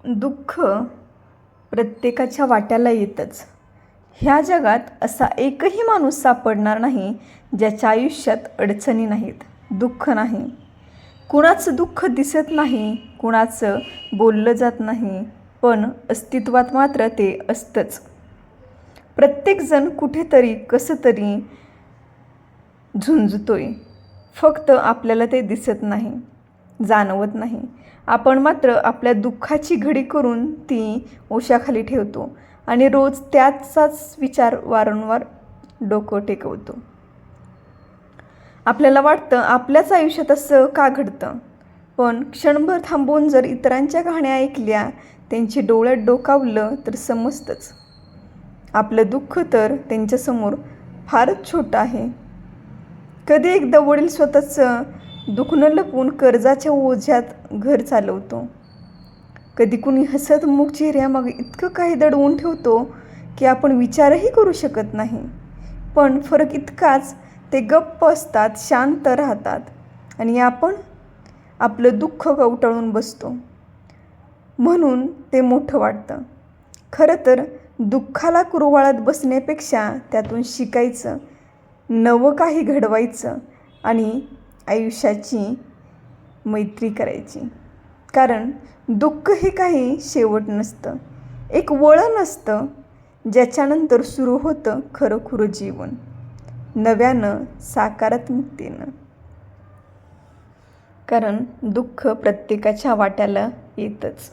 दुःख प्रत्येकाच्या वाट्याला येतंच. ह्या जगात असा एकही माणूस सापडणार नाही ज्याच्या आयुष्यात अडचणी नाहीत, दुःख नाही. कुणाचं दुःख दिसत नाही, कुणाचं बोललं जात नाही, पण अस्तित्वात मात्र ते असतंच. प्रत्येकजण कुठेतरी कसं तरी झुंजतोय, फक्त आपल्याला ते दिसत नाही, जाणवत नाही. आपण मात्र आपल्या दुःखाची घडी करून ती उशाखाली ठेवतो आणि रोज त्याचाच विचार वारंवार डोकं टेकवतो. आपल्याला वाटतं आपल्याच आयुष्यात असं का घडतं, पण क्षणभर थांबून जर इतरांच्या कहाण्या ऐकल्या, त्यांची डोळ्यात डोकावलं तर समजतंच आपलं दुःख तर त्यांच्यासमोर फारच छोटं आहे. कधी एकदा वडील स्वतःचं दुखणं लपवून कर्जाच्या ओझ्यात घर चालवतो. कधी कुणी हसतमुख चेहऱ्यामागे इतकं काही दडवून ठेवतो की आपण विचारही करू शकत नाही. पण फरक इतकाच, ते गप्प असतात, शांत राहतात आणि आपण आपलं दुःख कवटाळून बसतो, म्हणून ते मोठं वाटतं. खरं तर दुःखाला कुरवाळत बसण्यापेक्षा त्यातून शिकायचं, नवं काही घडवायचं आणि आयुष्याची मैत्री करायची. कारण दुःख हे काही शेवट नसतं, एक वळण असतं ज्याच्यानंतर सुरू होतं खरंखुरं जीवन, नव्यानं, सकारात्मकतेनं. कारण दुःख प्रत्येकाच्या वाट्याला येतंच.